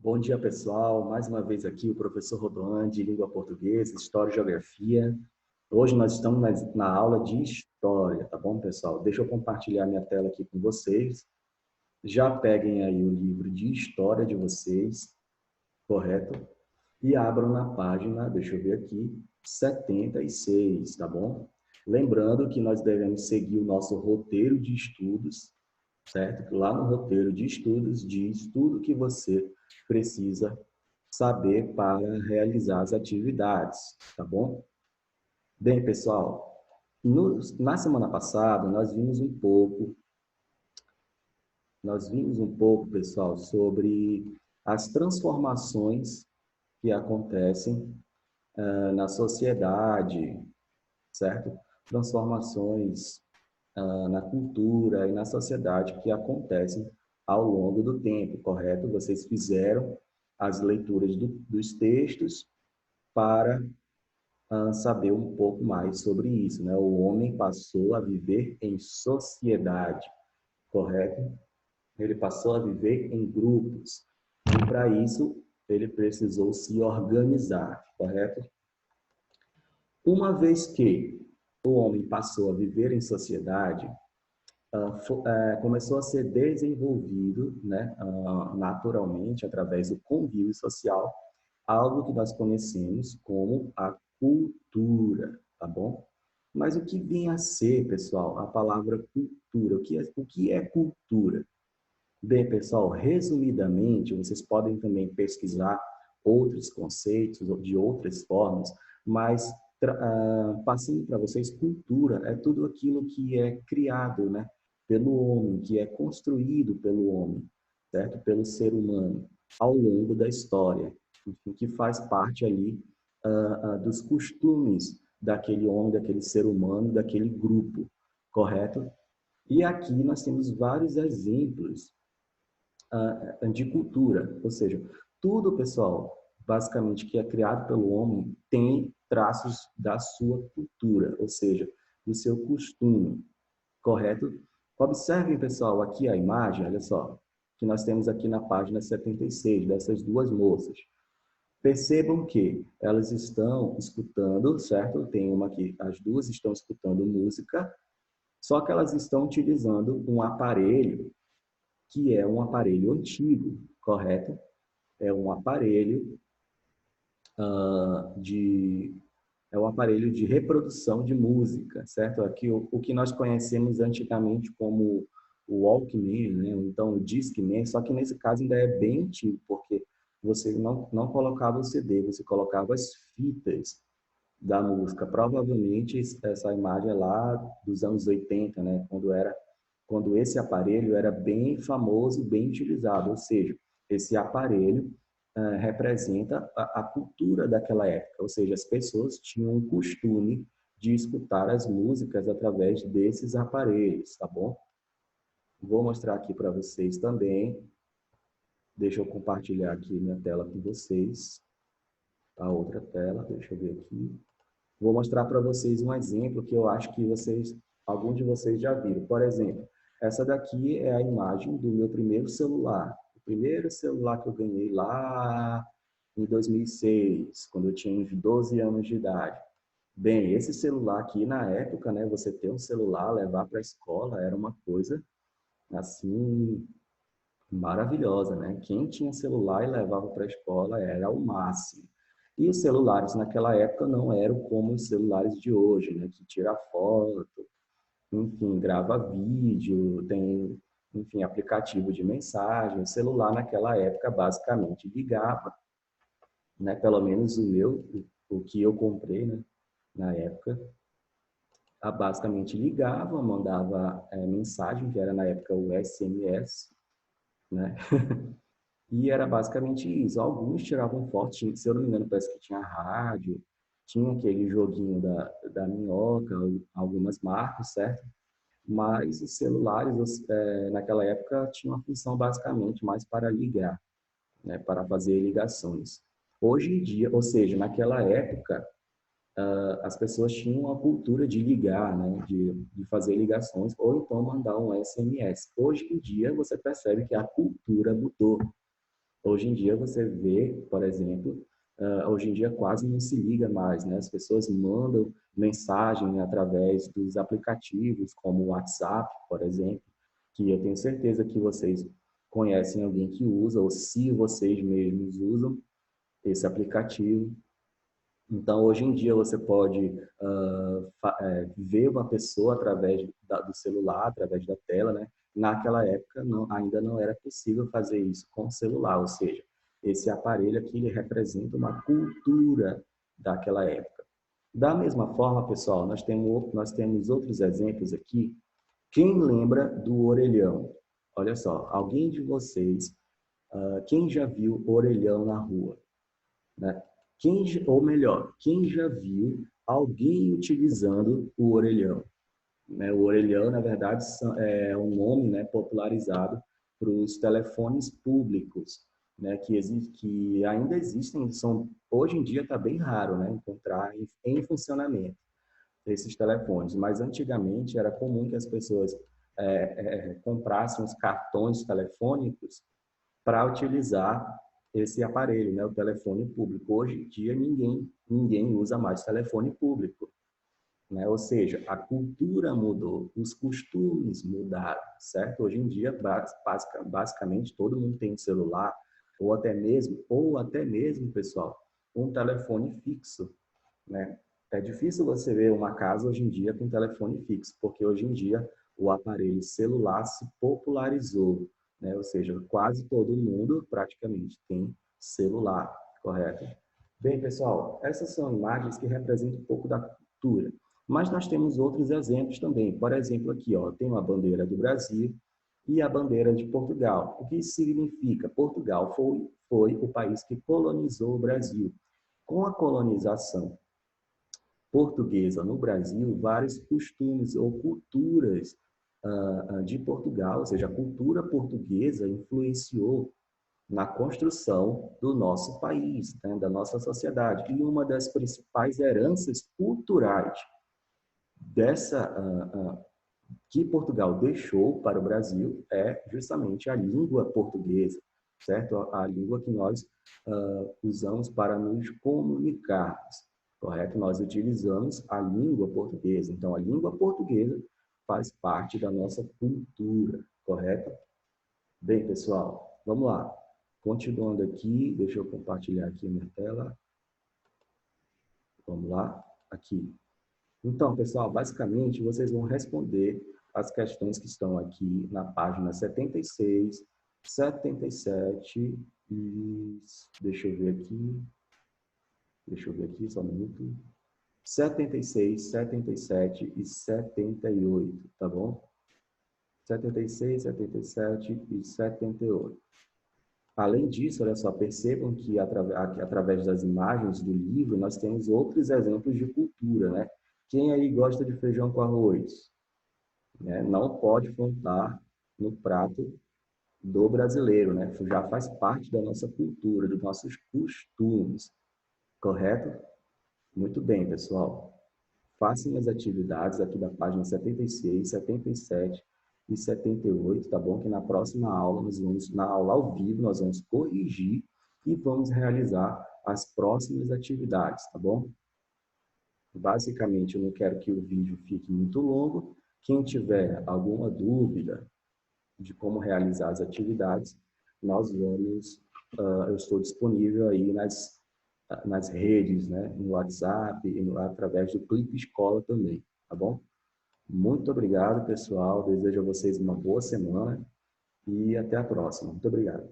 Bom dia, pessoal. Mais uma vez aqui o professor Rodoan, de Língua Portuguesa, História e Geografia. Hoje nós estamos na aula de História, tá bom, pessoal? Deixa eu compartilhar minha tela aqui com vocês. Já peguem aí o livro de História de vocês, correto? E abram na página, deixa eu ver aqui, 76, tá bom? Lembrando que nós devemos seguir o nosso roteiro de estudos, certo? Lá no roteiro de estudos diz tudo que você precisa saber para realizar as atividades, tá bom? Bem, pessoal, na semana passada nós vimos um pouco, pessoal, sobre as transformações que acontecem na sociedade, certo? Transformações na cultura e na sociedade que acontecem ao longo do tempo, correto? Vocês fizeram as leituras dos textos para saber um pouco mais sobre isso, né? O homem passou a viver em sociedade, correto? Ele passou a viver em grupos. E para isso, ele precisou se organizar, correto? Uma vez que o homem passou a viver em sociedade, começou a ser desenvolvido, né, naturalmente, através do convívio social, algo que nós conhecemos como a cultura, tá bom? Mas o que vem a ser, pessoal, a palavra cultura? O que é cultura? Bem, pessoal, resumidamente, vocês podem também pesquisar outros conceitos de outras formas, mas passando para vocês, cultura é tudo aquilo que é criado, né, pelo homem, que é construído pelo homem, certo? Pelo ser humano, ao longo da história, enfim, que faz parte ali dos costumes daquele homem, daquele ser humano, daquele grupo, correto? E aqui nós temos vários exemplos de cultura, ou seja, tudo, pessoal, basicamente que é criado pelo homem tem traços da sua cultura, ou seja, do seu costume, correto? Observem, pessoal, aqui a imagem, olha só, que nós temos aqui na página 76, dessas duas moças. Percebam que elas estão escutando, certo? Tem uma que as duas estão escutando música, só que elas estão utilizando um aparelho que é um aparelho antigo, correto? É um aparelho de reprodução de música, certo? Aqui o que nós conhecemos antigamente como o Walkman, né? Então o Discman, só que nesse caso ainda é bem antigo, porque você não colocava o CD, você colocava as fitas da música. Provavelmente essa imagem é lá dos anos 80, né? Quando esse aparelho era bem famoso, bem utilizado, ou seja, esse aparelho representa a cultura daquela época, ou seja, as pessoas tinham o costume de escutar as músicas através desses aparelhos, tá bom? Vou mostrar aqui para vocês também. Deixa eu compartilhar aqui minha tela com vocês. A outra tela, deixa eu ver aqui. Vou mostrar para vocês um exemplo que eu acho que alguns de vocês já viram. Por exemplo, essa daqui é a imagem do meu primeiro celular. O primeiro celular que eu ganhei lá em 2006, quando eu tinha 12 anos de idade. Bem, esse celular aqui, na época, né, você ter um celular, levar para a escola, era uma coisa, assim, maravilhosa, né? Quem tinha celular e levava para a escola era o máximo. E os celulares naquela época não eram como os celulares de hoje, né? Que tira foto, enfim, grava vídeo, tem, enfim, aplicativo de mensagem. O celular naquela época basicamente ligava, né? Pelo menos o que eu comprei, né? Na época, basicamente ligava, mandava mensagem, que era na época o SMS, né? E era basicamente isso. Alguns tiravam foto, se eu não me engano, parece que tinha rádio, tinha aquele joguinho da minhoca, algumas marcas, certo? Mas os celulares, naquela época, tinham a função basicamente mais para ligar, né? Para fazer ligações. Hoje em dia, ou seja, naquela época, as pessoas tinham a cultura de ligar, né? De fazer ligações, ou então mandar um SMS. Hoje em dia, você percebe que a cultura mudou. Hoje em dia você vê, por exemplo, hoje em dia quase não se liga mais, né? As pessoas mandam mensagem através dos aplicativos, como o WhatsApp, por exemplo, que eu tenho certeza que vocês conhecem alguém que usa, ou se vocês mesmos usam esse aplicativo. Então, hoje em dia, você pode ver uma pessoa através do celular, através da tela, né? Naquela época, ainda não era possível fazer isso com o celular, ou seja, esse aparelho aqui, ele representa uma cultura daquela época. Da mesma forma, pessoal, nós temos outros exemplos aqui. Quem lembra do orelhão? Olha só, alguém de vocês, quem já viu orelhão na rua? Né? Ou melhor, quem já viu alguém utilizando o orelhão? Né? O orelhão, na verdade, é um nome, né, popularizado para os telefones públicos, né, que ainda existem. Hoje em dia está bem raro, né, encontrar em funcionamento esses telefones, mas antigamente era comum que as pessoas comprassem os cartões telefônicos para utilizar esse aparelho, né, o telefone público. Hoje em dia ninguém usa mais telefone público, né? Ou seja, a cultura mudou, os costumes mudaram, certo? Hoje em dia, basicamente, todo mundo tem um celular, ou até mesmo, pessoal, um telefone fixo, né? É difícil você ver uma casa hoje em dia com telefone fixo, porque hoje em dia o aparelho celular se popularizou, né? Ou seja, quase todo mundo praticamente tem celular, correto? Bem, pessoal, essas são imagens que representam um pouco da cultura, mas nós temos outros exemplos também. Por exemplo, aqui, ó, tem a bandeira do Brasil e a bandeira de Portugal. O que isso significa? Portugal foi o país que colonizou o Brasil. Com a colonização portuguesa no Brasil, vários costumes ou culturas de Portugal, ou seja, a cultura portuguesa influenciou na construção do nosso país, né, da nossa sociedade. E uma das principais heranças culturais dessa que Portugal deixou para o Brasil é justamente a língua portuguesa, certo? A língua que nós usamos para nos comunicarmos, correto? Nós utilizamos a língua portuguesa. Então, a língua portuguesa faz parte da nossa cultura, correto? Bem, pessoal, vamos lá. Continuando aqui, deixa eu compartilhar aqui a minha tela. Vamos lá, aqui. Então, pessoal, basicamente, vocês vão responder as questões que estão aqui na página 76, 77 e... Deixa eu ver aqui, só um minuto. 76, 77 e 78, tá bom? 76, 77 e 78. Além disso, olha só, percebam que através das imagens do livro, nós temos outros exemplos de cultura, né? Quem aí gosta de feijão com arroz? Né? Não pode faltar no prato do brasileiro, né? Já faz parte da nossa cultura, dos nossos costumes, correto? Muito bem, pessoal. Façam as atividades aqui da página 76, 77 e 78, tá bom? Que na próxima aula, na aula ao vivo, nós vamos corrigir e vamos realizar as próximas atividades, tá bom? Basicamente, eu não quero que o vídeo fique muito longo. Quem tiver alguma dúvida de como realizar as atividades, eu estou disponível aí nas redes, né? No WhatsApp e através do Clipe Escola também, tá bom? Muito obrigado, pessoal. Desejo a vocês uma boa semana e até a próxima. Muito obrigado.